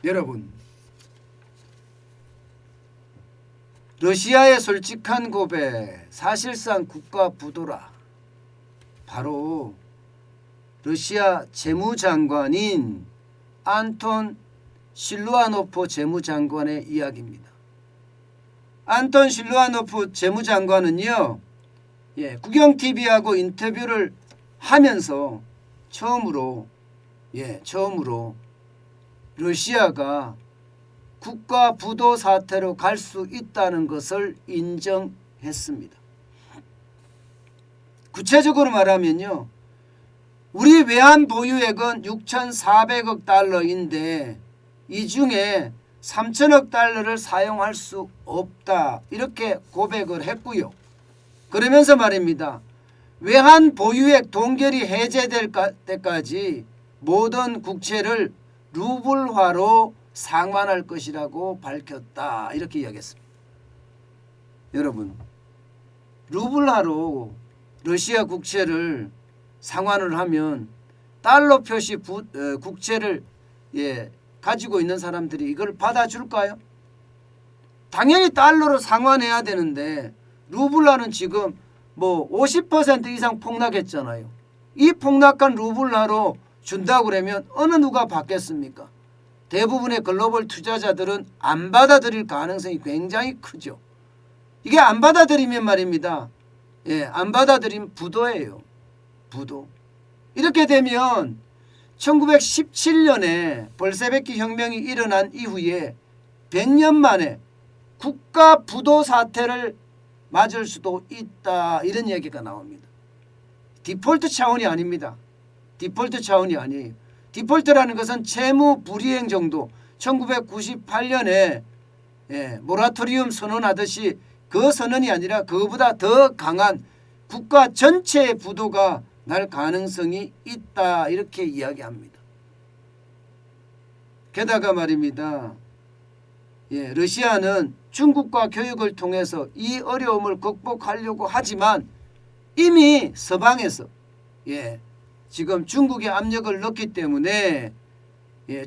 여러분, 러시아의 솔직한 고백, 사실상 국가 부도라. 바로 러시아 재무장관인 안톤 실루아노프 재무장관의 이야기입니다. 안톤 실루아노프 재무장관은요, 국영TV하고 인터뷰를 하면서 처음으로 러시아가 국가 부도 사태로 갈 수 있다는 것을 인정했습니다. 구체적으로 말하면요, 우리 외환 보유액은 6,400억 달러인데 이 중에 3천억 달러를 사용할 수 없다, 이렇게 고백을 했고요. 그러면서 말입니다, 외환 보유액 동결이 해제될 때까지 모든 국채를 루블화로 상환할 것이라고 밝혔다, 이렇게 이야기했습니다. 여러분, 루블화로 러시아 국채를 상환을 하면 달러 표시 국채를 가지고 있는 사람들이 이걸 받아줄까요? 당연히 달러로 상환해야 되는데 루블화는 지금 뭐 50% 이상 폭락했잖아요. 이 폭락한 루블화로 준다고 그러면 어느 누가 받겠습니까? 대부분의 글로벌 투자자들은 안 받아들일 가능성이 굉장히 크죠. 이게 안 받아들이면 말입니다, 안 받아들이면 부도예요. 부도. 이렇게 되면 1917년에 볼셰비키 혁명이 일어난 이후에 100년 만에 국가 부도 사태를 맞을 수도 있다, 이런 얘기가 나옵니다. 디폴트 차원이 아닙니다. 디폴트 차원이 아니에요. 디폴트라는 것은 채무 불이행 정도, 1998년에 모라토리움 선언하듯이 그 선언이 아니라 그보다 더 강한 국가 전체의 부도가 날 가능성이 있다, 이렇게 이야기합니다. 게다가 말입니다, 러시아는 중국과 교육을 통해서 이 어려움을 극복하려고 하지만 이미 서방에서 지금 중국의 압력을 넣기 때문에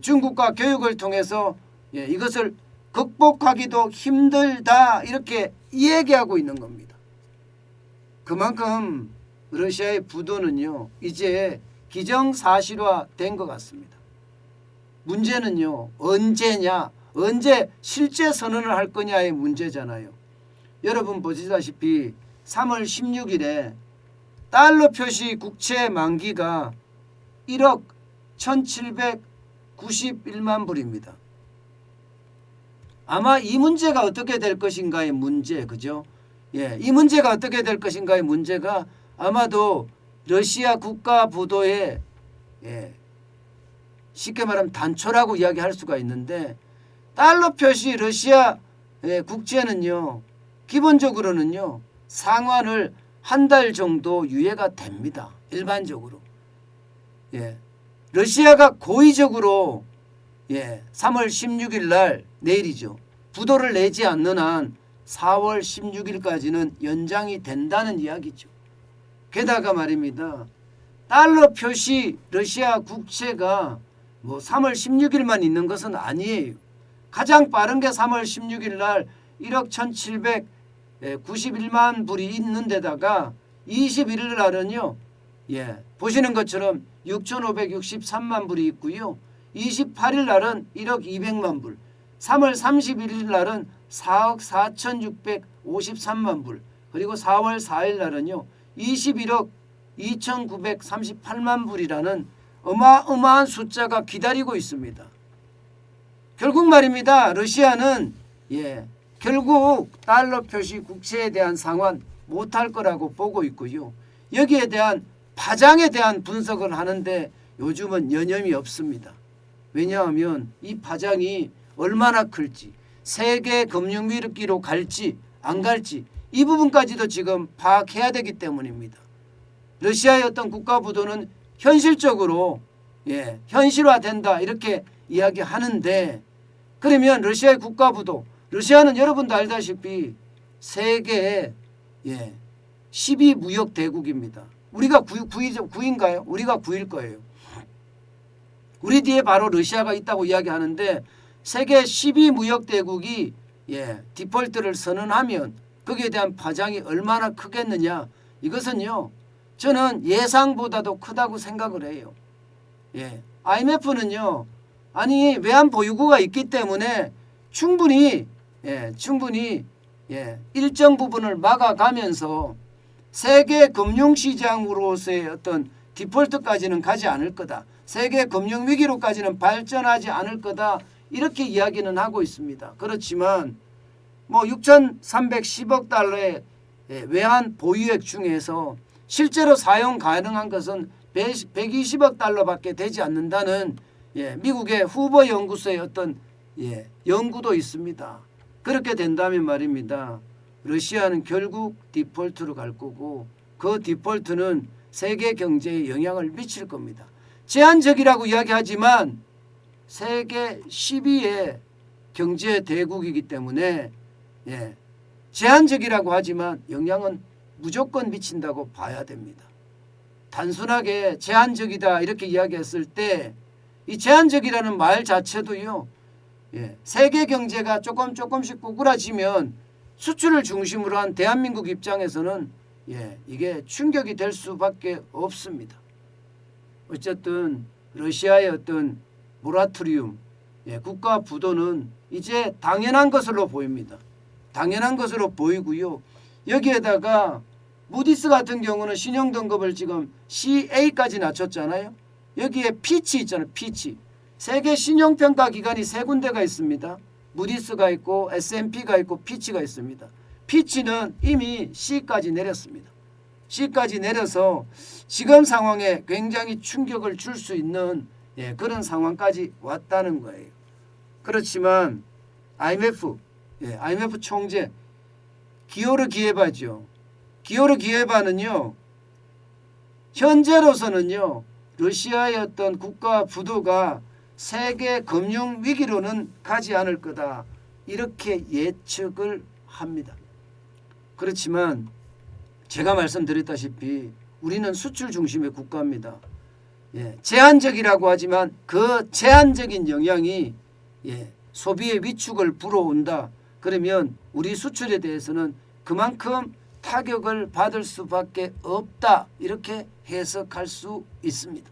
중국과 교육을 통해서 이것을 극복하기도 힘들다, 이렇게 얘기하고 있는 겁니다. 그만큼 러시아의 부도는요, 이제 기정사실화 된 것 같습니다. 문제는요, 언제냐, 언제 실제 선언을 할 거냐의 문제잖아요. 여러분 보시다시피 3월 16일에 달러 표시 국채 만기가 1억 1791만 불입니다. 아마 이 문제가 어떻게 될 것인가의 문제, 그죠? 이 문제가 어떻게 될 것인가의 문제가 아마도 러시아 국가 부도의 쉽게 말하면 단초라고 이야기할 수가 있는데, 달러 표시 러시아 국채는요, 기본적으로는요 상환을 한 달 정도 유예가 됩니다. 일반적으로. 러시아가 고의적으로 3월 16일 날, 내일이죠, 부도를 내지 않는 한 4월 16일까지는 연장이 된다는 이야기죠. 게다가 말입니다, 달러 표시 러시아 국채가 뭐 3월 16일만 있는 것은 아니에요. 가장 빠른 게 3월 16일 날 1억 1791만 불이 있는 데다가 21일 날은요, 보시는 것처럼 6,563만 불이 있고요. 28일 날은 1억 200만 불, 3월 31일 날은 4억 4,653만 불, 그리고 4월 4일 날은요 21억 2,938만 불이라는 어마어마한 숫자가 기다리고 있습니다. 결국 말입니다, 러시아는 결국 달러 표시 국채에 대한 상환 못할 거라고 보고 있고요. 여기에 대한 파장에 대한 분석을 하는데 요즘은 여념이 없습니다. 왜냐하면 이 파장이 얼마나 클지, 세계 금융위기로 갈지 안 갈지 이 부분까지도 지금 파악해야 되기 때문입니다. 러시아의 어떤 국가 부도는 현실적으로 현실화된다, 이렇게 이야기하는데, 그러면 러시아의 국가 부도, 러시아는 여러분도 알다시피 세계의 10위 무역 대국입니다. 우리가 9위인가요? 우리가 9위일 거예요. 우리 뒤에 바로 러시아가 있다고 이야기하는데 세계 10위 무역대국이 디폴트를 선언하면 거기에 대한 파장이 얼마나 크겠느냐. 이것은요 저는 예상보다도 크다고 생각을 해요. IMF는요 아니 외환 보유고가 있기 때문에 충분히 일정 부분을 막아가면서 세계 금융시장으로서의 어떤 디폴트까지는 가지 않을 거다. 세계 금융위기로까지는 발전하지 않을 거다. 이렇게 이야기는 하고 있습니다. 그렇지만 뭐 6,310억 달러의 외환 보유액 중에서 실제로 사용 가능한 것은 120억 달러밖에 되지 않는다는 미국의 후보 연구소의 어떤 연구도 있습니다. 그렇게 된다면 말입니다. 러시아는 결국 디폴트로 갈 거고 그 디폴트는 세계 경제에 영향을 미칠 겁니다. 제한적이라고 이야기하지만 세계 10위의 경제 대국이기 때문에 제한적이라고 하지만 영향은 무조건 미친다고 봐야 됩니다. 단순하게 제한적이다 이렇게 이야기했을 때 이 제한적이라는 말 자체도요 세계 경제가 조금씩 구부러지면 수출을 중심으로 한 대한민국 입장에서는 이게 충격이 될 수밖에 없습니다. 어쨌든 러시아의 어떤 모라토리움 국가 부도는 이제 당연한 것으로 보입니다. 당연한 것으로 보이고요. 여기에다가 무디스 같은 경우는 신용 등급을 지금 CA까지 낮췄잖아요. 여기에 피치 있잖아요. 피치. 세계 신용평가 기관이 세 군데가 있습니다. 무디스가 있고 S&P가 있고 피치가 있습니다. 피치는 이미 C까지 내렸습니다. C까지 내려서 지금 상황에 굉장히 충격을 줄 수 있는 그런 상황까지 왔다는 거예요. 그렇지만 IMF 총재 기오르 기에바죠. 기오르 기에바는요. 현재로서는요. 러시아의 어떤 국가 부도가 세계 금융 위기로는 가지 않을 거다. 이렇게 예측을 합니다. 그렇지만 제가 말씀드렸다시피 우리는 수출 중심의 국가입니다. 제한적이라고 하지만 그 제한적인 영향이 소비의 위축을 불어온다. 그러면 우리 수출에 대해서는 그만큼 타격을 받을 수밖에 없다. 이렇게 해석할 수 있습니다.